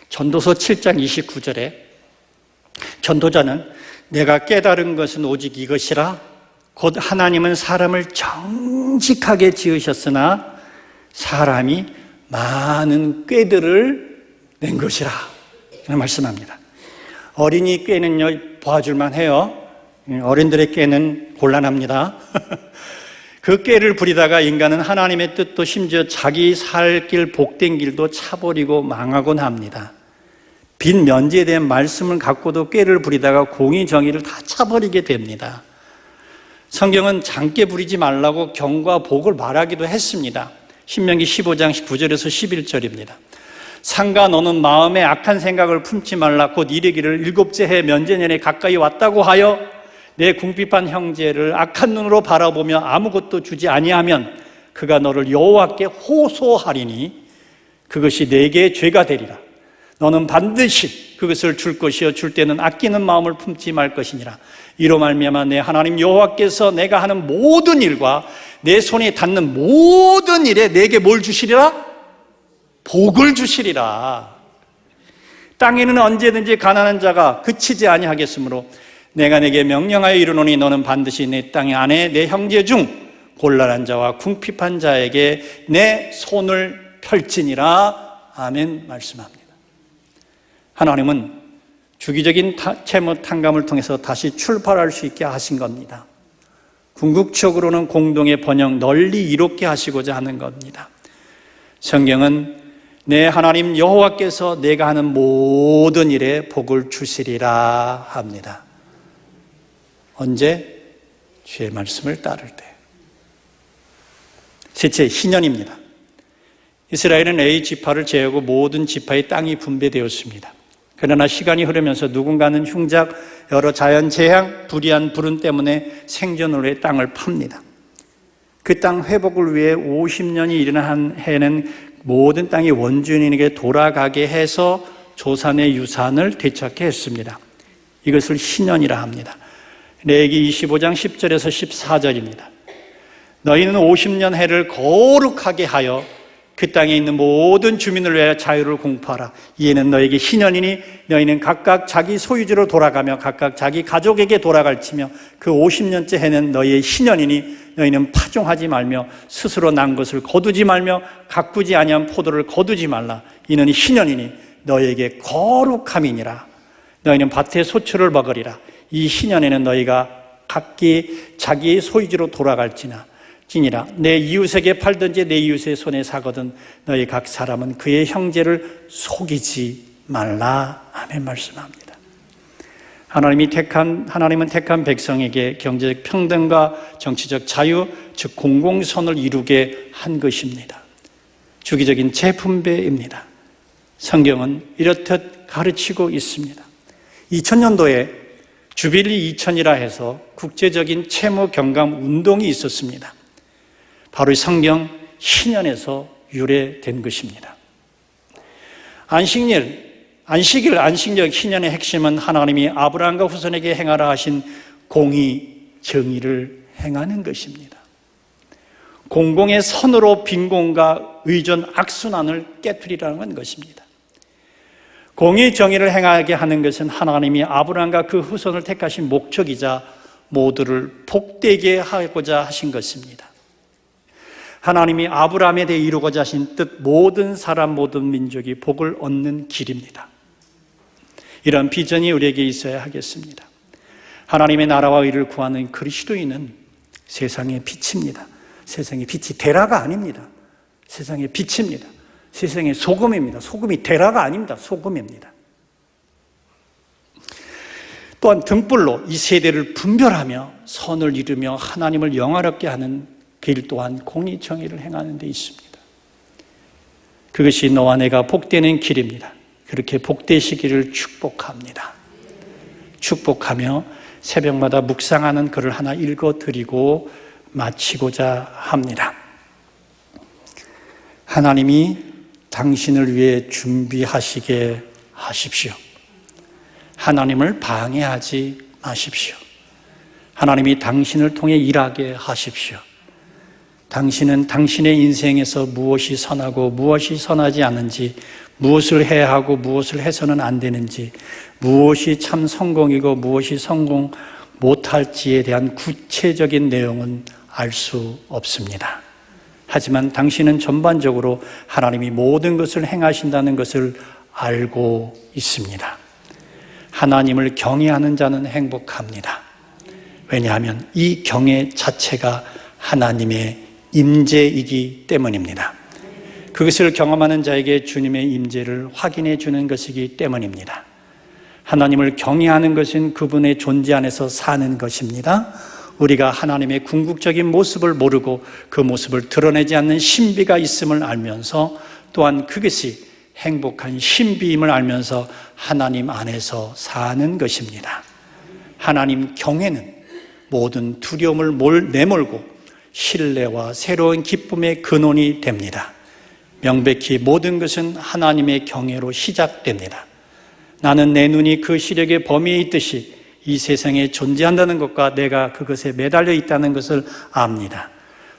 전도서 7장 29절에 전도자는 내가 깨달은 것은 오직 이것이라 곧 하나님은 사람을 정직하게 지으셨으나 사람이 많은 꾀들을 낸 것이라 말씀합니다. 어린이 꾀는요 봐줄만 해요. 어린들의 꾀는 곤란합니다. 그 꾀를 부리다가 인간은 하나님의 뜻도 심지어 자기 살 길 복된 길도 차버리고 망하곤 합니다. 빚 면제에 대한 말씀을 갖고도 꾀를 부리다가 공의 정의를 다 차버리게 됩니다. 성경은 장께 부리지 말라고 경과 복을 말하기도 했습니다. 신명기 15장 9절에서 11절입니다. 상가 너는 마음에 악한 생각을 품지 말라. 곧 이르기를 7째 해 면제년에 가까이 왔다고 하여 내 궁핍한 형제를 악한 눈으로 바라보며 아무것도 주지 아니하면 그가 너를 여호와께 호소하리니 그것이 내게 죄가 되리라. 너는 반드시 그것을 줄 것이요 줄 때는 아끼는 마음을 품지 말 것이니라. 이로 말미암아 내 하나님 여호와께서 내가 하는 모든 일과 내 손에 닿는 모든 일에 내게 뭘 주시리라? 복을 주시리라. 땅에는 언제든지 가난한 자가 그치지 아니하겠으므로 내가 내게 명령하여 이르노니 너는 반드시 내 땅 안에 내 형제 중 곤란한 자와 궁핍한 자에게 내 손을 펼치니라. 아멘 말씀합니다. 하나님은 주기적인 채무 탕감을 통해서 다시 출발할 수 있게 하신 겁니다. 궁극적으로는 공동의 번영 널리 이롭게 하시고자 하는 겁니다. 성경은 내 하나님 여호와께서 내가 하는 모든 일에 복을 주시리라 합니다. 언제? 주의 말씀을 따를 때. 셋째, 희년입니다. 이스라엘은 A 지파를 제외하고 모든 지파의 땅이 분배되었습니다. 그러나 시간이 흐르면서 누군가는 흉작, 여러 자연재앙, 불의한 불운 때문에 생존을 위해 땅을 팝니다. 그 땅 회복을 위해 50년이 이르는 해는 모든 땅이 원주인에게 돌아가게 해서 조상의 유산을 되찾게 했습니다. 이것을 희년이라 합니다. 레위기 25장 10절에서 14절입니다. 너희는 50년 해를 거룩하게 하여 그 땅에 있는 모든 주민을 위하여 자유를 공포하라. 이에는 너에게 희년이니 너희는 각각 자기 소유지로 돌아가며 각각 자기 가족에게 돌아갈지며 그 50년째 해는 너희의 희년이니 너희는 파종하지 말며 스스로 난 것을 거두지 말며 가꾸지 아니한 포도를 거두지 말라. 이는 희년이니 너희에게 거룩함이니라. 너희는 밭의 소출을 먹으리라. 이 희년에는 너희가 각기 자기의 소유지로 돌아갈지니라. 내 이웃에게 팔든지 내 이웃의 손에 사거든 너희 각 사람은 그의 형제를 속이지 말라. 아멘 말씀합니다. 하나님은 택한 백성에게 경제적 평등과 정치적 자유, 즉 공공선을 이루게 한 것입니다. 주기적인 재분배입니다. 성경은 이렇듯 가르치고 있습니다. 2000년도에 주빌리 2000이라 해서 국제적인 채무 경감 운동이 있었습니다. 바로 이 성경 희년에서 유래된 것입니다. 안식일 희년의 핵심은 하나님이 아브라함과 후손에게 행하라 하신 공의, 정의를 행하는 것입니다. 공공의 선으로 빈곤과 의존, 악순환을 깨트리라는 것입니다. 공의, 정의를 행하게 하는 것은 하나님이 아브라함과 그 후손을 택하신 목적이자 모두를 복되게 하고자 하신 것입니다. 하나님이 아브라함에 대해 이루고자 하신 뜻, 모든 사람, 모든 민족이 복을 얻는 길입니다. 이런 비전이 우리에게 있어야 하겠습니다. 하나님의 나라와 의를 구하는 그리스도인은 세상의 빛입니다. 세상의 빛이 데라가 아닙니다. 세상의 빛입니다. 세상의 소금입니다. 소금이 데라가 아닙니다. 소금입니다. 또한 등불로 이 세대를 분별하며 선을 이루며 하나님을 영화롭게 하는 길 또한 공의 정의를 행하는 데 있습니다. 그것이 너와 내가 복되는 길입니다. 그렇게 복되시기를 축복합니다. 축복하며 새벽마다 묵상하는 글을 하나 읽어드리고 마치고자 합니다. 하나님이 당신을 위해 준비하시게 하십시오. 하나님을 방해하지 마십시오. 하나님이 당신을 통해 일하게 하십시오. 당신은 당신의 인생에서 무엇이 선하고 무엇이 선하지 않은지, 무엇을 해야 하고 무엇을 해서는 안 되는지, 무엇이 참 성공이고 무엇이 성공 못할지에 대한 구체적인 내용은 알 수 없습니다. 하지만 당신은 전반적으로 하나님이 모든 것을 행하신다는 것을 알고 있습니다. 하나님을 경외하는 자는 행복합니다. 왜냐하면 이 경외 자체가 하나님의 임재이기 때문입니다. 그것을 경험하는 자에게 주님의 임재를 확인해 주는 것이기 때문입니다. 하나님을 경외하는 것은 그분의 존재 안에서 사는 것입니다. 우리가 하나님의 궁극적인 모습을 모르고 그 모습을 드러내지 않는 신비가 있음을 알면서, 또한 그것이 행복한 신비임을 알면서 하나님 안에서 사는 것입니다. 하나님 경외는 모든 두려움을 내몰고 신뢰와 새로운 기쁨의 근원이 됩니다. 명백히 모든 것은 하나님의 경외로 시작됩니다. 나는 내 눈이 그 시력의 범위에 있듯이 이 세상에 존재한다는 것과 내가 그것에 매달려 있다는 것을 압니다.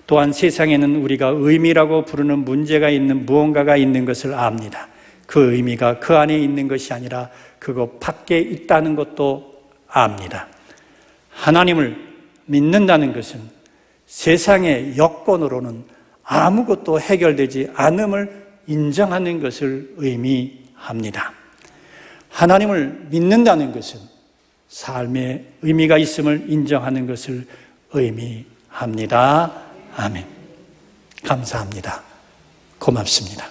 또한 세상에는 우리가 의미라고 부르는 문제가 있는 무언가가 있는 것을 압니다. 그 의미가 그 안에 있는 것이 아니라 그것 밖에 있다는 것도 압니다. 하나님을 믿는다는 것은 세상의 여건으로는 아무것도 해결되지 않음을 인정하는 것을 의미합니다. 하나님을 믿는다는 것은 삶의 의미가 있음을 인정하는 것을 의미합니다. 아멘. 감사합니다. 고맙습니다.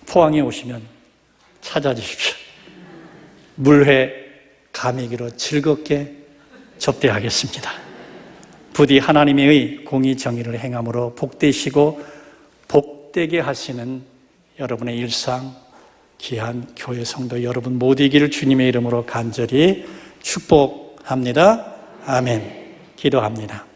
포항에 오시면 찾아주십시오. 물회 가미기로 즐겁게 접대하겠습니다. 부디 하나님의 의, 공의, 정의를 행함으로 복되시고 복되게 하시는 여러분의 일상, 귀한 교회 성도 여러분 모두이기를 주님의 이름으로 간절히 축복합니다. 아멘. 기도합니다.